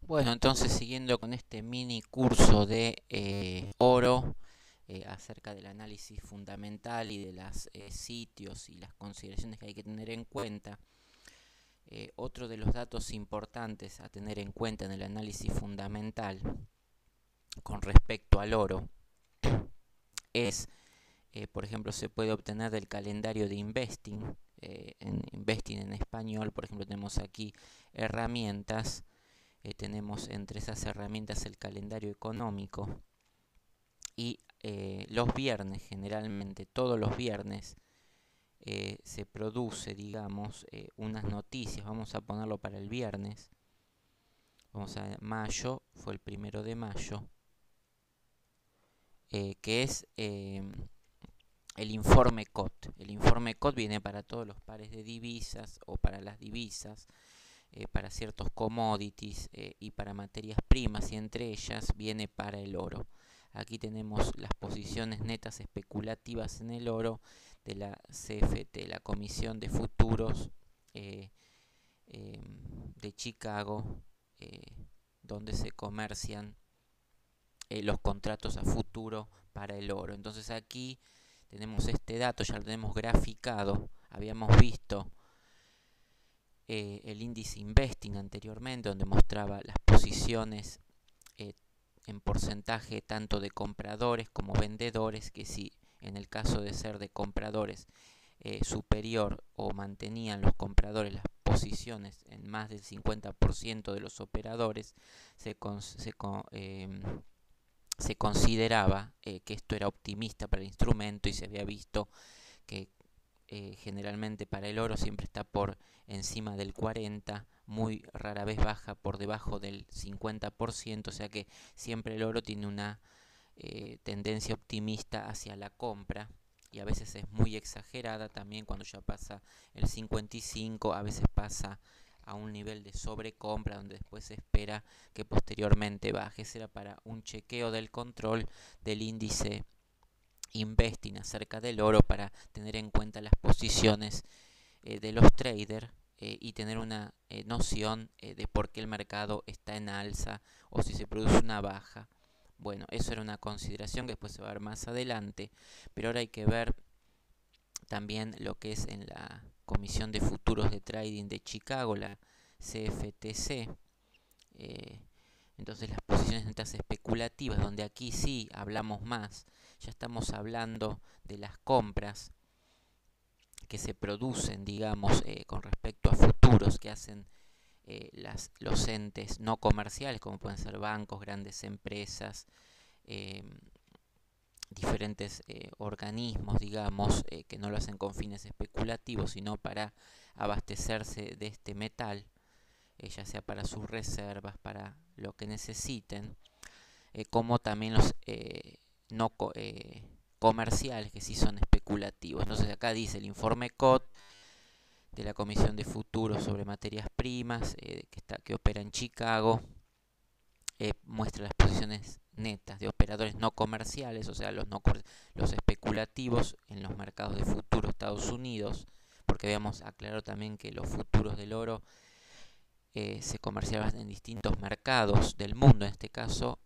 Bueno, entonces siguiendo con este mini curso de oro acerca del análisis fundamental y de los sitios y las consideraciones que hay que tener en cuenta, otro de los datos importantes a tener en cuenta en el análisis fundamental con respecto al oro es, por ejemplo, se puede obtener del calendario de Investing. En Investing en español, por ejemplo, tenemos aquí herramientas. Tenemos entre esas herramientas el calendario económico y los viernes, generalmente todos los viernes, se produce, digamos, unas noticias. Vamos a ponerlo para el viernes. Vamos a mayo, fue el 1 de mayo, que es el informe COT. El informe COT viene para todos los pares de divisas o para las divisas, para ciertos commodities y para materias primas, y entre ellas viene para el oro. Aquí tenemos las posiciones netas especulativas en el oro de la CFT, la Comisión de Futuros eh, de Chicago, eh, donde se comercian los contratos a futuro para el oro. Entonces aquí tenemos este dato, ya lo tenemos graficado. Habíamos visto el índice Investing anteriormente, donde mostraba las posiciones eh, en porcentaje tanto de compradores como vendedores, que si en el caso de ser de compradores superior o mantenían los compradores las posiciones en más del 50% de los operadores, se consideraba que esto era optimista para el instrumento, y se había visto que generalmente para el oro siempre está por encima del 40%, muy rara vez baja por debajo del 50%, o sea que siempre el oro tiene una tendencia optimista hacia la compra, y a veces es muy exagerada también cuando ya pasa el 55, a veces pasa a un nivel de sobrecompra donde después se espera que posteriormente baje. Será para un chequeo del control del índice Investing acerca del oro, para tener en cuenta las posiciones de los traders y tener una noción de por qué el mercado está en alza o si se produce una baja. Bueno, eso era una consideración que después se va a ver más adelante, pero ahora hay que ver también lo que es en la Comisión de Futuros de Trading de Chicago, la CFTC. eh, entonces las posiciones netas especulativas, donde aquí sí hablamos más, ya estamos hablando de las compras que se producen, digamos, con respecto a futuros que hacen los entes no comerciales, como pueden ser bancos, grandes empresas, eh, diferentes organismos, digamos, que no lo hacen con fines especulativos, sino para abastecerse de este metal, ya sea para sus reservas, para lo que necesiten, como también los no comerciales, que sí son especulativos. Entonces acá dice el informe COT de la Comisión de Futuros sobre Materias Primas, que opera en Chicago, muestra las posiciones netas de operadores no comerciales, o sea, los especulativos en los mercados de futuros Estados Unidos, porque habíamos aclarado también que los futuros del oro se comerciaban en distintos mercados del mundo. En este caso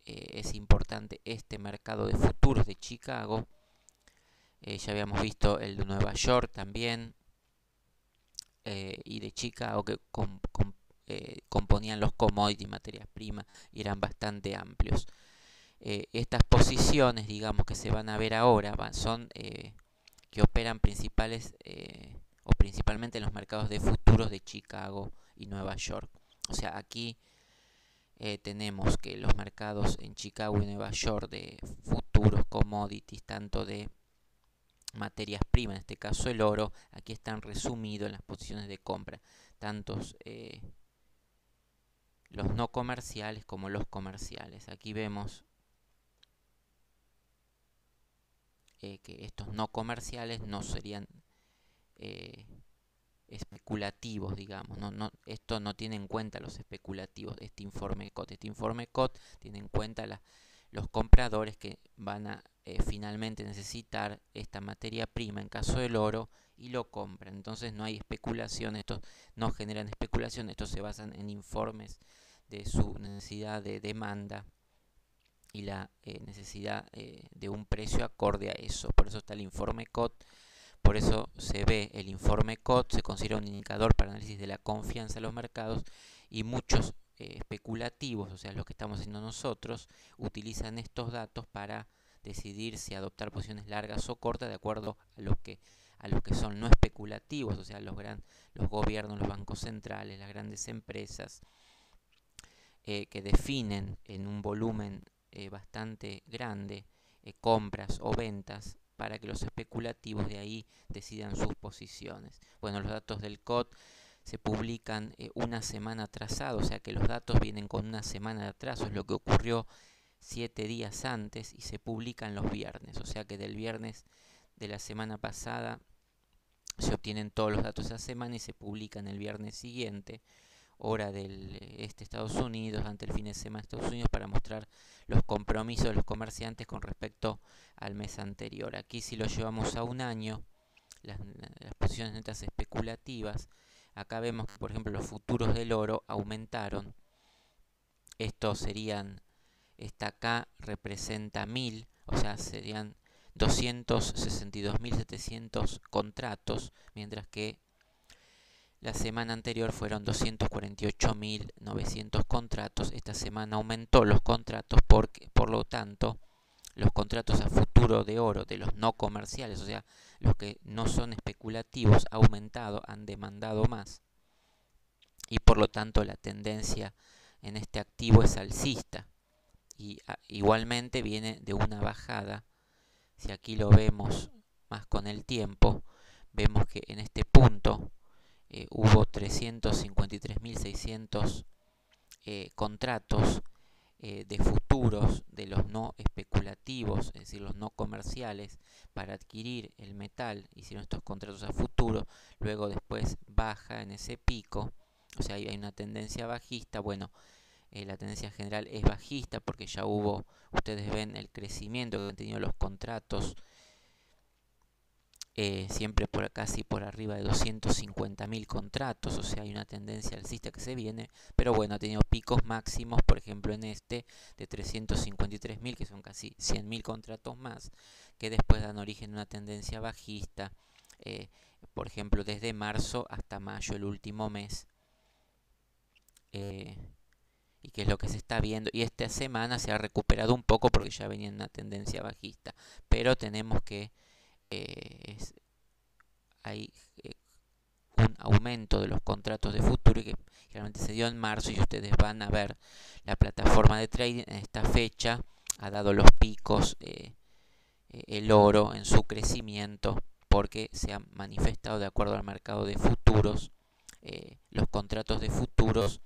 es importante este mercado de futuros de Chicago. Ya habíamos visto el de Nueva York también, y de Chicago, que componían los commodities, materias primas, y eran bastante amplios. Estas posiciones, digamos, que se van a ver ahora, son que operan o principalmente en los mercados de futuros de Chicago y Nueva York. O sea, aquí tenemos que los mercados en Chicago y Nueva York de futuros commodities, tanto de materias primas, en este caso el oro, aquí están resumidos en las posiciones de compra, tantos los no comerciales como los comerciales. Aquí vemos que estos no comerciales no serían eh, especulativos, digamos. Esto no tiene en cuenta los especulativos, este informe COT. Este informe COT tiene en cuenta los compradores que van a finalmente necesitar esta materia prima, en caso del oro, y lo compran. Entonces no hay especulación, estos no generan especulación, estos se basan en informes de su necesidad de demanda y la necesidad de un precio acorde a eso. Por eso está el informe COT, por eso se ve el informe COT, se considera un indicador para análisis de la confianza en los mercados, y muchos especulativos, o sea, lo que estamos haciendo nosotros, utilizan estos datos para decidir si adoptar posiciones largas o cortas de acuerdo a los que son no especulativos, o sea, los gobiernos, los bancos centrales, las grandes empresas, que definen en un volumen bastante grande compras o ventas para que los especulativos de ahí decidan sus posiciones. Bueno, los datos del COT se publican una semana atrasado, o sea que los datos vienen con una semana de atraso, es lo que ocurrió 7 días antes, y se publican los viernes, o sea que del viernes de la semana pasada se obtienen todos los datos de esa semana y se publican el viernes siguiente, hora del Estados Unidos, ante el fin de semana de Estados Unidos, para mostrar los compromisos de los comerciantes con respecto al mes anterior. Aquí, si lo llevamos a un año, las posiciones netas especulativas, acá vemos que, por ejemplo, los futuros del oro aumentaron. Estos serían, esta acá representa 1000, o sea, serían 262.700 contratos, mientras que la semana anterior fueron 248.900 contratos. Esta semana aumentó los contratos porque, por lo tanto, los contratos a futuro de oro de los no comerciales, o sea, los que no son especulativos, ha aumentado, han demandado más, y por lo tanto la tendencia en este activo es alcista, y igualmente viene de una bajada. Si aquí lo vemos más con el tiempo, vemos que en este punto hubo 353.600 contratos de futuros de los no especulativos, es decir, los no comerciales, para adquirir el metal. Hicieron estos contratos a futuro, luego después baja en ese pico, o sea, hay una tendencia bajista. Bueno, la tendencia general es bajista porque ya hubo, ustedes ven el crecimiento que han tenido los contratos, siempre casi por arriba de 250.000 contratos, o sea, hay una tendencia alcista que se viene, pero bueno, ha tenido picos máximos, por ejemplo en este, de 353.000, que son casi 100.000 contratos más, que después dan origen a una tendencia bajista, por ejemplo desde marzo hasta mayo, el último mes, y que es lo que se está viendo, y esta semana se ha recuperado un poco porque ya venía en una tendencia bajista, pero tenemos que hay un aumento de los contratos de futuro que generalmente se dio en marzo, y ustedes van a ver la plataforma de trading en esta fecha ha dado los picos, el oro en su crecimiento, porque se ha manifestado de acuerdo al mercado de futuros. Los contratos de futuros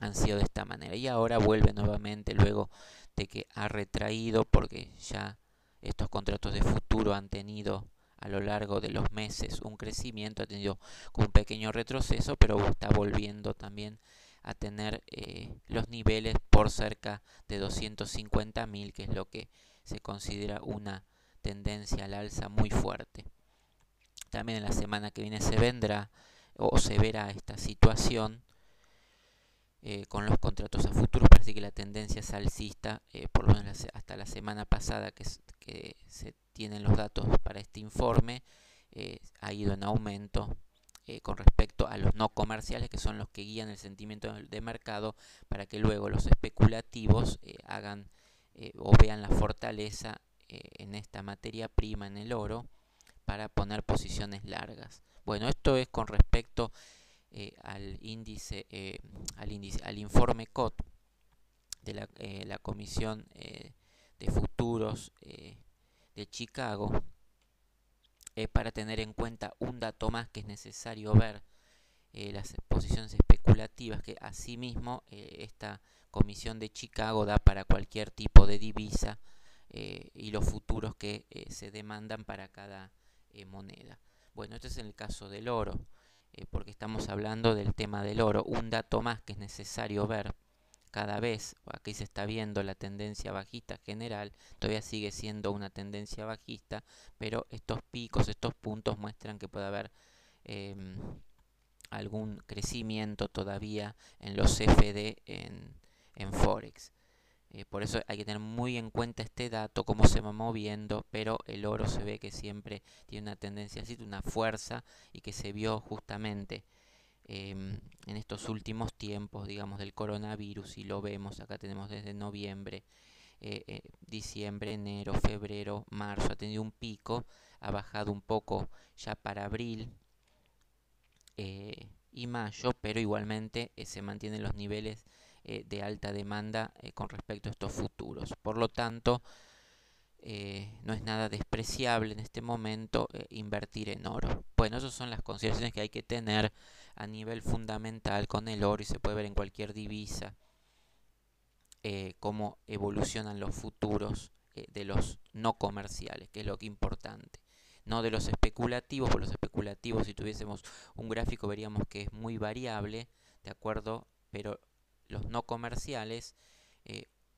han sido de esta manera, y ahora vuelve nuevamente luego de que ha retraído, porque ya estos contratos de futuro han tenido a lo largo de los meses un crecimiento, ha tenido un pequeño retroceso, pero está volviendo también a tener los niveles por cerca de 250.000, que es lo que se considera una tendencia al alza muy fuerte. También en la semana que viene se vendrá o se verá esta situación con los contratos a futuro. Parece que la tendencia es alcista, por lo menos hasta la semana pasada que se tienen los datos para este informe, ha ido en aumento con respecto a los no comerciales, que son los que guían el sentimiento de mercado, para que luego los especulativos hagan o vean la fortaleza en esta materia prima, en el oro, para poner posiciones largas. Bueno, esto es con respecto al informe COT de la Comisión de Futuros de Chicago, para tener en cuenta un dato más que es necesario ver, las posiciones especulativas, que asimismo esta Comisión de Chicago da para cualquier tipo de divisa, y los futuros que se demandan para cada moneda. Bueno, este es el caso del oro, porque estamos hablando del tema del oro. Un dato más que es necesario ver cada vez, aquí se está viendo la tendencia bajista general, todavía sigue siendo una tendencia bajista, pero estos picos, estos puntos muestran que puede haber algún crecimiento todavía en los CFD en Forex. Por eso hay que tener muy en cuenta este dato, cómo se va moviendo, pero el oro se ve que siempre tiene una tendencia así, una fuerza, y que se vio justamente en estos últimos tiempos, digamos, del coronavirus, y lo vemos, acá tenemos desde noviembre, diciembre, enero, febrero, marzo, ha tenido un pico, ha bajado un poco ya para abril y mayo, pero igualmente se mantienen los niveles de alta demanda con respecto a estos futuros. Por lo tanto, no es nada despreciable en este momento invertir en oro. Bueno, esas son las consideraciones que hay que tener a nivel fundamental con el oro, y se puede ver en cualquier divisa cómo evolucionan los futuros de los no comerciales, que es lo que es importante. No de los especulativos, por los especulativos, si tuviésemos un gráfico veríamos que es muy variable, ¿de acuerdo? Pero los no comerciales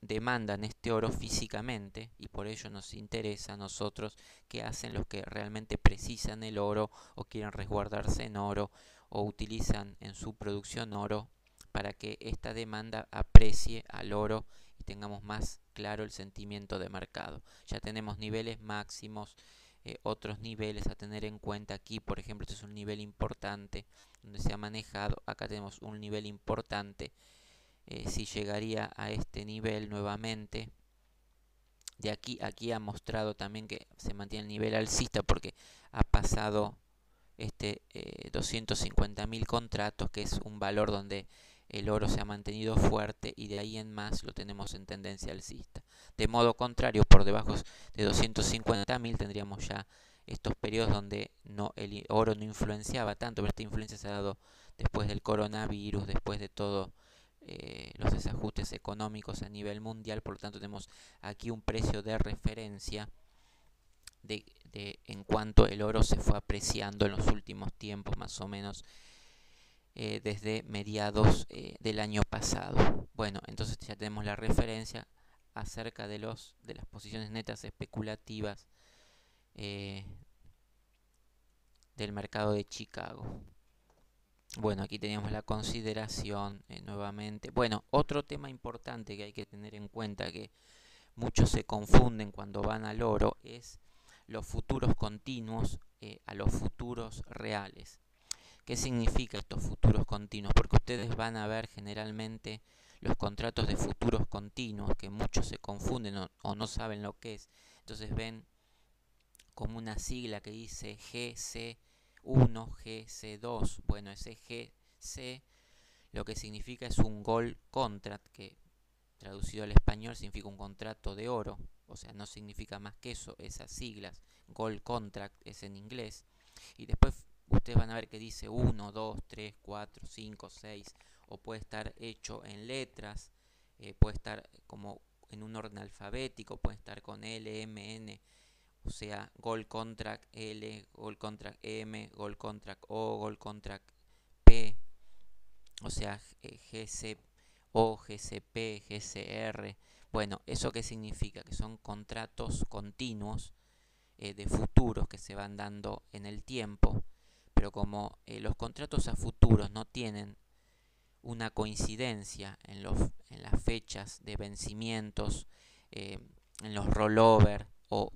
demandan este oro físicamente, y por ello nos interesa a nosotros qué hacen los que realmente precisan el oro o quieren resguardarse en oro o utilizan en su producción oro, para que esta demanda aprecie al oro y tengamos más claro el sentimiento de mercado. Ya tenemos niveles máximos, otros niveles a tener en cuenta aquí. Por ejemplo, este es un nivel importante donde se ha manejado. Acá tenemos un nivel importante. Si llegaría a este nivel nuevamente, de aquí ha mostrado también que se mantiene el nivel alcista, porque ha pasado 250.000 contratos, que es un valor donde el oro se ha mantenido fuerte, y de ahí en más lo tenemos en tendencia alcista. De modo contrario, por debajo de 250.000 tendríamos ya estos periodos donde el oro no influenciaba tanto, pero esta influencia se ha dado después del coronavirus, después de todo los desajustes económicos a nivel mundial. Por lo tanto, tenemos aquí un precio de referencia en cuanto el oro se fue apreciando en los últimos tiempos, más o menos desde mediados del año pasado. Bueno, entonces ya tenemos la referencia acerca de las posiciones netas especulativas del mercado de Chicago. Bueno, aquí teníamos la consideración nuevamente. Bueno, otro tema importante que hay que tener en cuenta, que muchos se confunden cuando van al oro, es los futuros continuos a los futuros reales. ¿Qué significa estos futuros continuos? Porque ustedes van a ver generalmente los contratos de futuros continuos, que muchos se confunden o no saben lo que es. Entonces ven como una sigla que dice GC1, GC2. Bueno, ese GC lo que significa es un gold contract, que traducido al español significa un contrato de oro. O sea, no significa más que eso, esas siglas. Gold contract es en inglés. Y después ustedes van a ver que dice 1, 2, 3, 4, 5, 6, o puede estar hecho en letras, puede estar como en un orden alfabético, puede estar con L, M, N, o sea, Gold Contract L, Gold Contract M, Gold Contract O, Gold Contract P, o sea, GCO, GCP, GCR. Bueno, ¿eso qué significa? Que son contratos continuos de futuros que se van dando en el tiempo, pero como los contratos a futuros no tienen una coincidencia en las fechas de vencimientos, en los rollover, o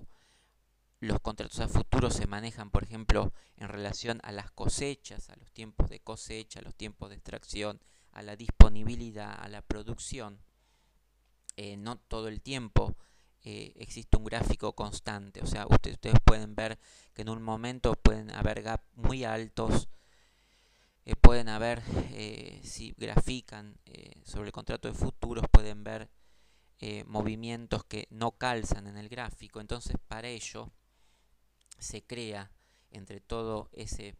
los contratos a futuro se manejan, por ejemplo, en relación a las cosechas, a los tiempos de cosecha, a los tiempos de extracción, a la disponibilidad, a la producción. No todo el tiempo existe un gráfico constante. O sea, ustedes pueden ver que en un momento pueden haber gaps muy altos, pueden haber, si grafican sobre el contrato de futuros, pueden ver movimientos que no calzan en el gráfico. Entonces, para ello se crea entre todo ese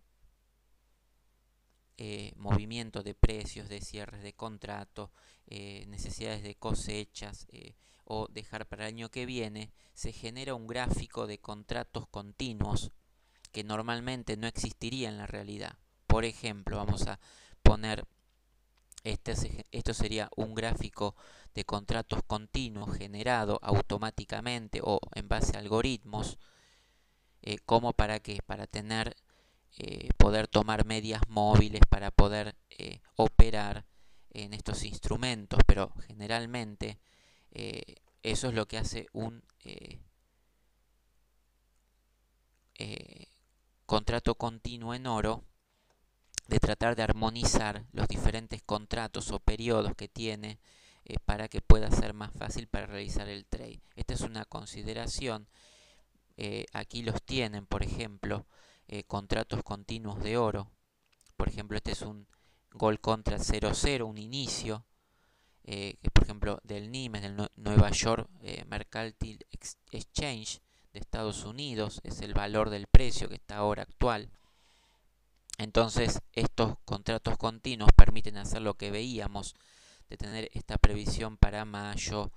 movimiento de precios, de cierres de contrato, necesidades de cosechas o dejar para el año que viene, se genera un gráfico de contratos continuos que normalmente no existiría en la realidad. Por ejemplo, vamos a poner, esto sería un gráfico de contratos continuos generado automáticamente o en base a algoritmos. ¿Cómo para qué? Para tener poder tomar medias móviles, para poder operar en estos instrumentos, pero generalmente eso es lo que hace un contrato continuo en oro, de tratar de armonizar los diferentes contratos o periodos que tiene, para que pueda ser más fácil para realizar el trade. Esta es una consideración. Aquí los tienen, por ejemplo, contratos continuos de oro. Por ejemplo, este es un Gold Contract 00, un inicio, que por ejemplo del NYMEX, del Nueva York Mercantile Exchange de Estados Unidos, es el valor del precio que está ahora actual. Entonces estos contratos continuos permiten hacer lo que veíamos, de tener esta previsión para mayo,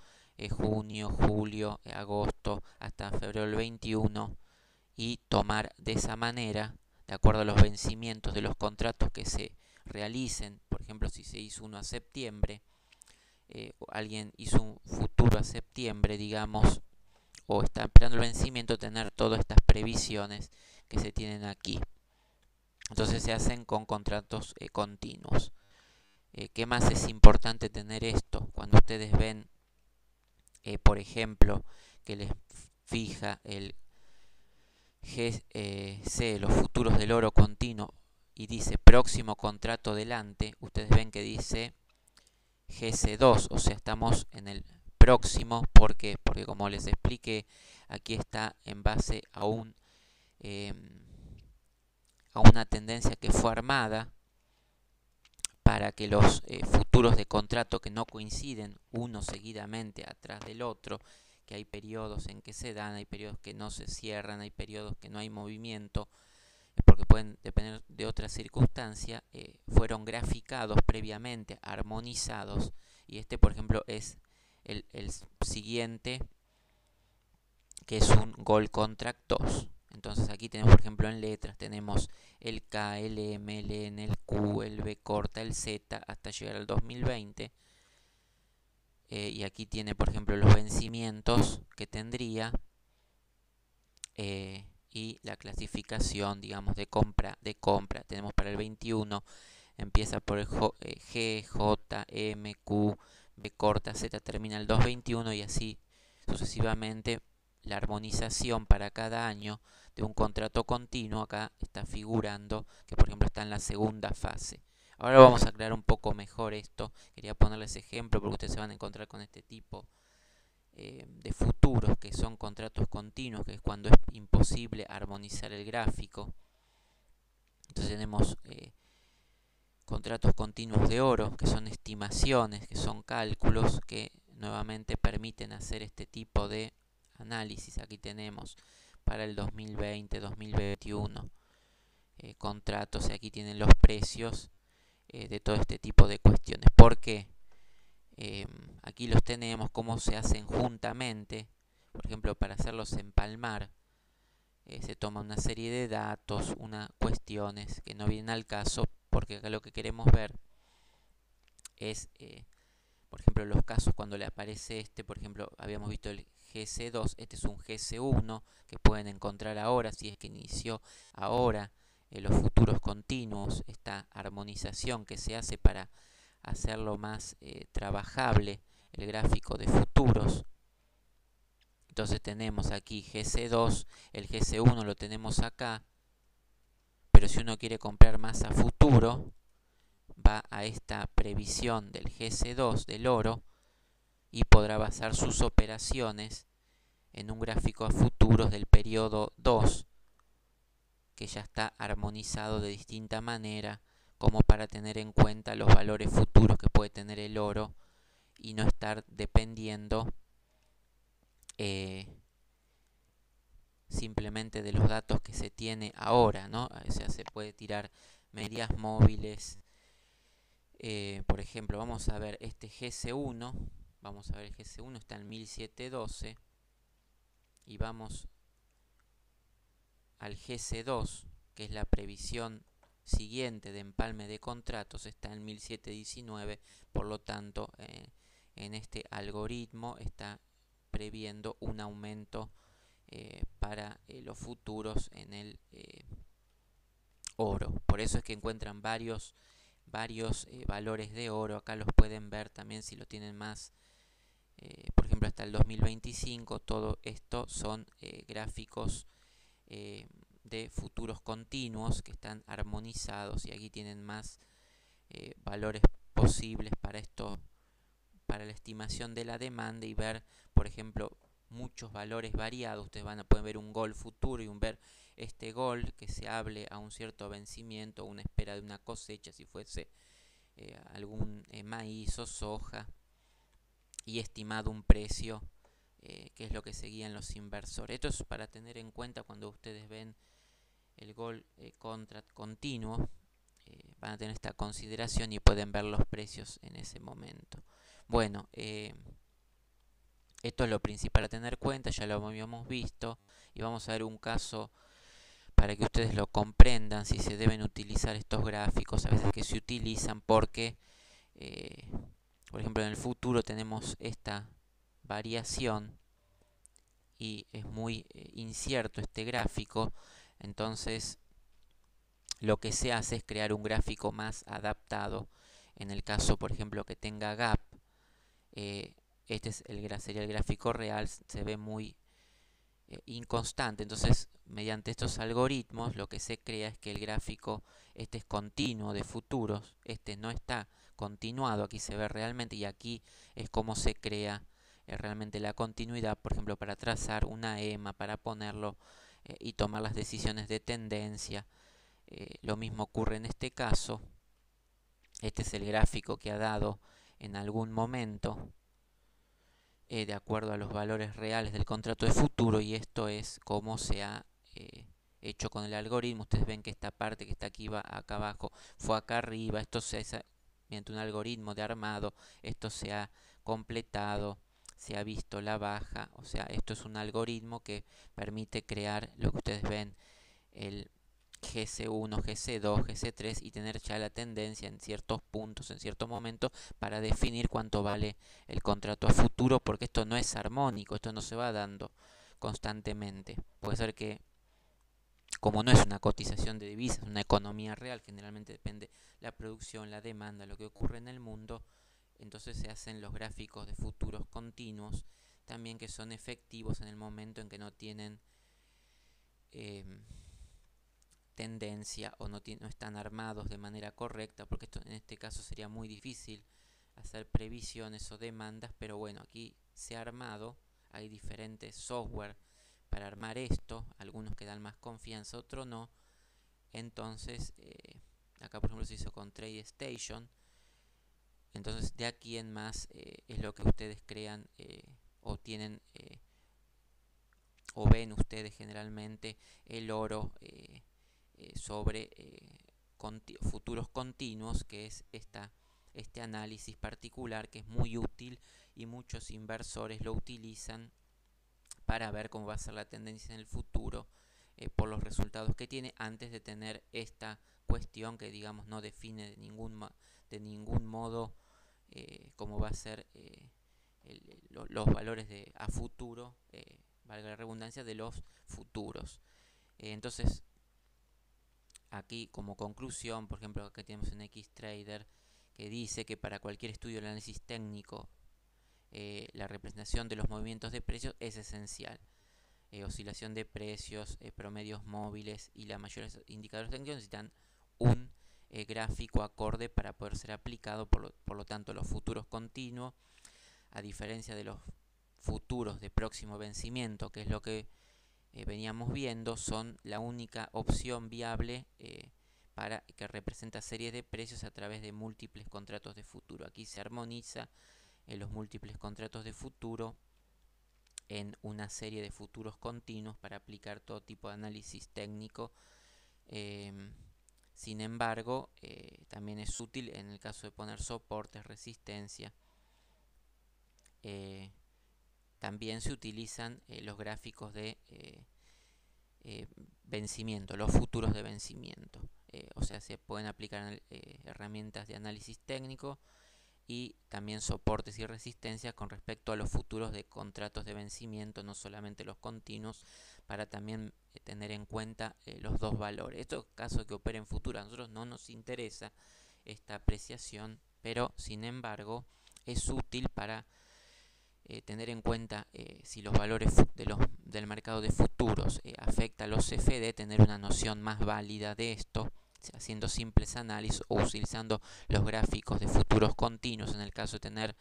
junio, julio, agosto, hasta febrero del 21, y tomar de esa manera, de acuerdo a los vencimientos de los contratos que se realicen. Por ejemplo, si se hizo uno a septiembre, alguien hizo un futuro a septiembre, digamos, o está esperando el vencimiento, tener todas estas previsiones que se tienen aquí. Entonces se hacen con contratos continuos. ¿Qué más es importante tener esto? Cuando ustedes ven, por ejemplo, que les fija el GC, los futuros del oro continuo, y dice próximo contrato delante, ustedes ven que dice GC2, o sea, estamos en el próximo. ¿Por qué? Porque como les expliqué, aquí está en base a una tendencia que fue armada para que los futuros de contrato que no coinciden uno seguidamente atrás del otro, que hay periodos en que se dan, hay periodos que no se cierran, hay periodos que no hay movimiento, porque pueden depender de otra circunstancia, fueron graficados previamente, armonizados, y este por ejemplo es el siguiente, que es un Gold Contract 2. Entonces aquí tenemos, por ejemplo, en letras, tenemos el K, el M, el N, el Q, el B corta, el Z, hasta llegar al 2020. Y aquí tiene, por ejemplo, los vencimientos que tendría, y la clasificación, digamos, de compra. Tenemos para el 21, empieza por el G, J, M, Q, B corta, Z, termina el 221, y así sucesivamente. La armonización para cada año de un contrato continuo acá está figurando, que por ejemplo está en la segunda fase. Ahora vamos a aclarar un poco mejor esto. Quería ponerles ejemplo porque ustedes se van a encontrar con este tipo de futuros, que son contratos continuos, que es cuando es imposible armonizar el gráfico. Entonces tenemos contratos continuos de oro, que son estimaciones, que son cálculos, que nuevamente permiten hacer este tipo de análisis. Aquí tenemos para el 2020, 2021 contratos, y aquí tienen los precios de todo este tipo de cuestiones. ¿Por qué? Aquí los tenemos, cómo se hacen juntamente. Por ejemplo, para hacerlos empalmar, se toma una serie de datos, unas cuestiones que no vienen al caso, porque acá lo que queremos ver es, por ejemplo, los casos cuando le aparece este. Por ejemplo, habíamos visto el GC2, este es un GC1 que pueden encontrar ahora, si es que inició ahora. Los futuros continuos, esta armonización que se hace para hacerlo más trabajable el gráfico de futuros. Entonces tenemos aquí GC2, el GC1 lo tenemos acá, pero si uno quiere comprar más a futuro, va a esta previsión del GC2 del oro y podrá basar sus operaciones en un gráfico a futuros del periodo 2, que ya está armonizado de distinta manera, como para tener en cuenta los valores futuros que puede tener el oro y no estar dependiendo simplemente de los datos que se tiene ahora, ¿no? O sea, se puede tirar medias móviles. Por ejemplo, vamos a ver este GC1. Vamos a ver, el GC1 está en 1712. Y vamos al GC2, que es la previsión siguiente de empalme de contratos, está en 1719. Por lo tanto, en este algoritmo está previendo un aumento para los futuros en el oro. Por eso es que encuentran varios valores de oro. Acá los pueden ver también si lo tienen más, por ejemplo hasta el 2025. Todo esto son gráficos de futuros continuos que están armonizados, y aquí tienen más valores posibles para esto, para la estimación de la demanda, y ver, por ejemplo, muchos valores variados. Ustedes pueden ver un gol futuro y ver este gol que se hable a un cierto vencimiento, una espera de una cosecha, si fuese algún maíz o soja, y estimado un precio, que es lo que seguían los inversores. Esto es para tener en cuenta cuando ustedes ven el gol continuo. Van a tener esta consideración y pueden ver los precios en ese momento. Bueno, esto es lo principal a tener en cuenta, ya lo habíamos visto, y vamos a ver un caso para que ustedes lo comprendan, si se deben utilizar estos gráficos. A veces que se utilizan porque, por ejemplo, en el futuro tenemos esta variación y es muy incierto este gráfico. Entonces lo que se hace es crear un gráfico más adaptado. En el caso, por ejemplo, que tenga gap, este sería el gráfico real, se ve muy inconstante. Entonces, mediante estos algoritmos, lo que se crea es que el gráfico este es continuo de futuros, este no está continuado. Aquí se ve realmente, y aquí es como se crea realmente la continuidad, por ejemplo, para trazar una EMA, para ponerlo y tomar las decisiones de tendencia. Lo mismo ocurre en este caso. Este es el gráfico que ha dado en algún momento, de acuerdo a los valores reales del contrato de futuro, y esto es como se ha hecho con el algoritmo. Ustedes ven que esta parte que está aquí acá abajo fue acá arriba. Esto se hace mediante un algoritmo de armado. Esto se ha completado, se ha visto la baja. O sea, esto es un algoritmo que permite crear lo que ustedes ven, el GC1, GC2, GC3, y tener ya la tendencia en ciertos puntos, en ciertos momentos, para definir cuánto vale el contrato a futuro, porque esto no es armónico, esto no se va dando constantemente. Puede ser que, como no es una cotización de divisas, una economía real, generalmente depende la producción, la demanda, lo que ocurre en el mundo. Entonces se hacen los gráficos de futuros continuos, también, que son efectivos en el momento en que no tienen tendencia, o no están armados de manera correcta, porque esto en este caso sería muy difícil hacer previsiones o demandas. Pero bueno, aquí se ha armado, hay diferentes software para armar esto, algunos que dan más confianza, otros no. Entonces acá por ejemplo se hizo con TradeStation. Entonces de aquí en más es lo que ustedes crean, o tienen, o ven ustedes generalmente el oro sobre futuros continuos, que es este análisis particular, que es muy útil, y muchos inversores lo utilizan para ver cómo va a ser la tendencia en el futuro, por los resultados que tiene, antes de tener esta cuestión que, digamos, no define de ningún modo cómo va a ser los valores a futuro, valga la redundancia, de los futuros. Entonces, aquí como conclusión, por ejemplo, acá tenemos un Xtrader que dice que para cualquier estudio del análisis técnico, la representación de los movimientos de precios es esencial. Oscilación de precios, promedios móviles y la mayores indicadores técnicos necesitan un gráfico acorde para poder ser aplicado. Por lo tanto, los futuros continuos, a diferencia de los futuros de próximo vencimiento, que es lo que veníamos viendo, son la única opción viable para que representa series de precios a través de múltiples contratos de futuro. Aquí se armoniza los múltiples contratos de futuro en una serie de futuros continuos para aplicar todo tipo de análisis técnico. Sin embargo, también es útil en el caso de poner soportes, resistencia. También se utilizan los gráficos de vencimiento, los futuros de vencimiento. O sea, se pueden aplicar herramientas de análisis técnico y también soportes y resistencias con respecto a los futuros de contratos de vencimiento, no solamente los continuos, para también tener en cuenta los dos valores. Esto es caso que opere en futuro. A nosotros no nos interesa esta apreciación, pero sin embargo es útil para tener en cuenta si los valores del mercado de futuros afecta a los CFD, tener una noción más válida de esto, haciendo simples análisis o utilizando los gráficos de futuros continuos en el caso de tener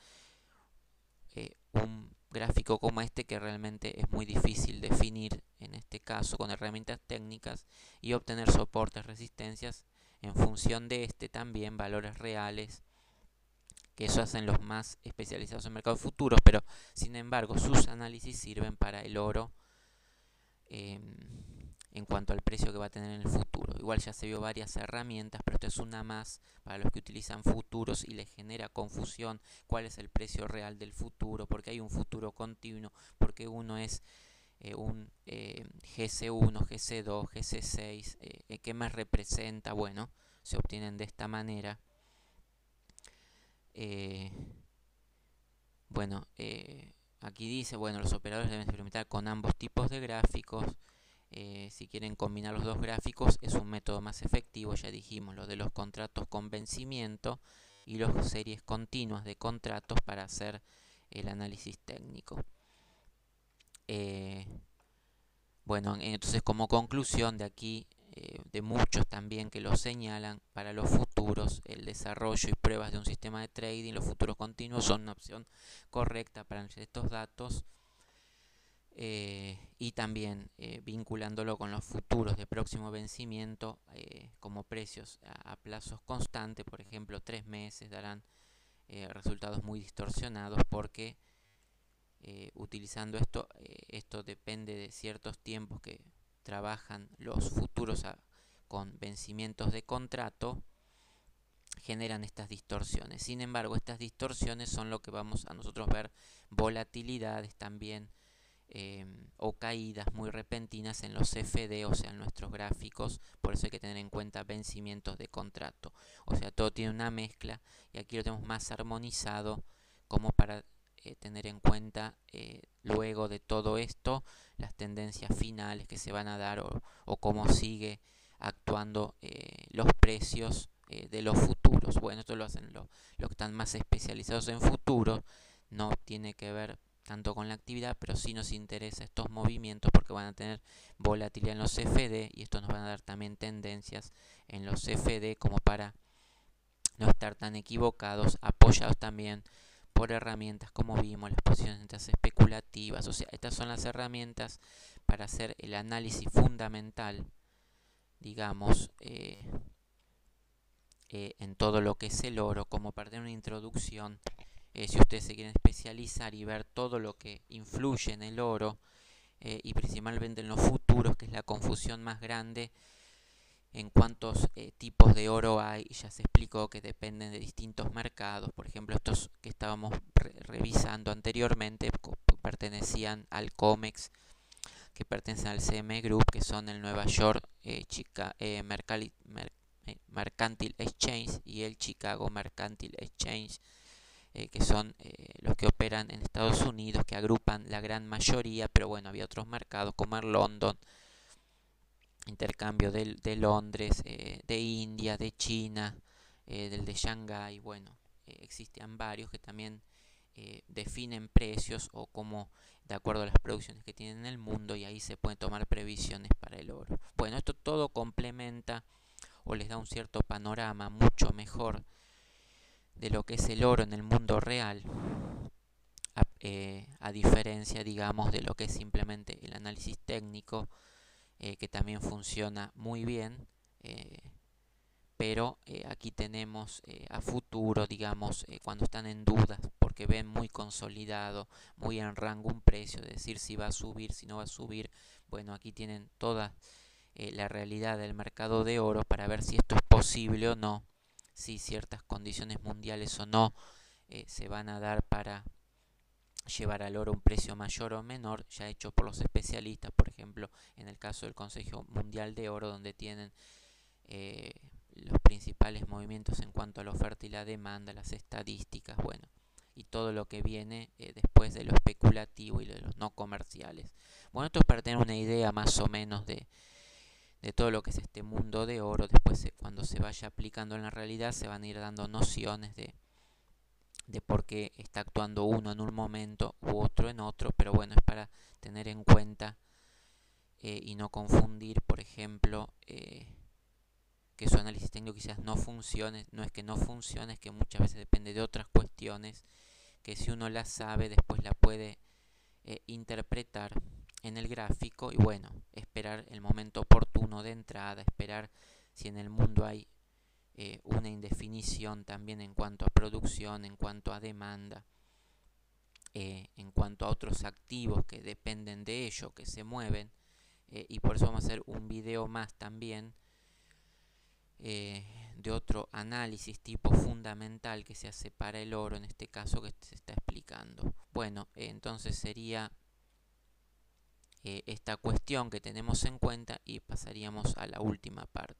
un gráfico como este, que realmente es muy difícil definir en este caso con herramientas técnicas, y obtener soportes, resistencias en función de también valores reales, que eso hacen los más especializados en mercados futuros, pero sin embargo sus análisis sirven para el oro en cuanto al precio que va a tener en el futuro. Igual ya se vio varias herramientas, pero esto es una más para los que utilizan futuros y les genera confusión cuál es el precio real del futuro, porque hay un futuro continuo, porque uno es un GC1, GC2, GC6, ¿qué más representa? Bueno, se obtienen de esta manera. Bueno, aquí dice, bueno, los operadores deben experimentar con ambos tipos de gráficos. Si quieren combinar los dos gráficos es un método más efectivo, ya dijimos, lo de los contratos con vencimiento y las series continuas de contratos para hacer el análisis técnico. Bueno, entonces como conclusión de aquí, de muchos también que lo señalan, para los futuros el desarrollo y pruebas de un sistema de trading, los futuros continuos son una opción correcta para estos datos. Y también vinculándolo con los futuros de próximo vencimiento como precios a plazos constantes, por ejemplo 3 meses, darán resultados muy distorsionados, porque utilizando esto depende de ciertos tiempos que trabajan los futuros con vencimientos de contrato, generan estas distorsiones. Sin embargo, estas distorsiones son lo que vamos a nosotros ver, volatilidades también, o caídas muy repentinas en los CFD, o sea, en nuestros gráficos. Por eso hay que tener en cuenta vencimientos de contrato. O sea, todo tiene una mezcla, y aquí lo tenemos más armonizado como para tener en cuenta luego de todo esto las tendencias finales que se van a dar, o cómo sigue actuando los precios de los futuros. Bueno, esto lo hacen los que están más especializados en futuros. No tiene que ver tanto con la actividad, pero sí nos interesa estos movimientos porque van a tener volatilidad en los CFD, y esto nos van a dar también tendencias en los CFD, como para no estar tan equivocados, apoyados también por herramientas como vimos, las posiciones especulativas. O sea, estas son las herramientas para hacer el análisis fundamental, digamos, en todo lo que es el oro, como para tener una introducción. Si ustedes se quieren especializar y ver todo lo que influye en el oro, y principalmente en los futuros, que es la confusión más grande en cuántos tipos de oro hay, ya se explicó que dependen de distintos mercados. Por ejemplo, estos que estábamos revisando anteriormente pertenecían al COMEX, que pertenecen al CME Group, que son el Nueva York Mercantile Exchange y el Chicago Mercantile Exchange, que son los que operan en Estados Unidos, que agrupan la gran mayoría, pero bueno, había otros mercados como el London, intercambio de Londres, de India, de China, del de Shanghái. Bueno, existían varios que también definen precios, o como de acuerdo a las producciones que tienen en el mundo, y ahí se pueden tomar previsiones para el oro. Bueno, esto todo complementa o les da un cierto panorama mucho mejor de lo que es el oro en el mundo real, a diferencia, digamos, de lo que es simplemente el análisis técnico, que también funciona muy bien, pero aquí tenemos a futuro, digamos, cuando están en dudas porque ven muy consolidado, muy en rango un precio, de decir si va a subir, si no va a subir. Bueno, aquí tienen toda la realidad del mercado de oro para ver si esto es posible o no, si ciertas condiciones mundiales o no se van a dar para llevar al oro un precio mayor o menor, ya hecho por los especialistas. Por ejemplo, en el caso del Consejo Mundial de Oro, donde tienen los principales movimientos en cuanto a la oferta y la demanda, las estadísticas, bueno, y todo lo que viene después de lo especulativo y de los no comerciales. Bueno, esto es para tener una idea más o menos de todo lo que es este mundo de oro. Después, cuando se vaya aplicando en la realidad, se van a ir dando nociones de por qué está actuando uno en un momento u otro en otro, pero bueno, es para tener en cuenta y no confundir, por ejemplo, que su análisis técnico quizás no funcione. No es que no funcione, es que muchas veces depende de otras cuestiones que si uno las sabe después la puede interpretar en el gráfico y bueno, esperar el momento oportuno de entrada, esperar si en el mundo hay una indefinición también en cuanto a producción, en cuanto a demanda, en cuanto a otros activos que dependen de ello, que se mueven, y por eso vamos a hacer un video más también de otro análisis tipo fundamental que se hace para el oro, en este caso que se está explicando. Bueno, entonces sería esta cuestión que tenemos en cuenta y pasaríamos a la última parte.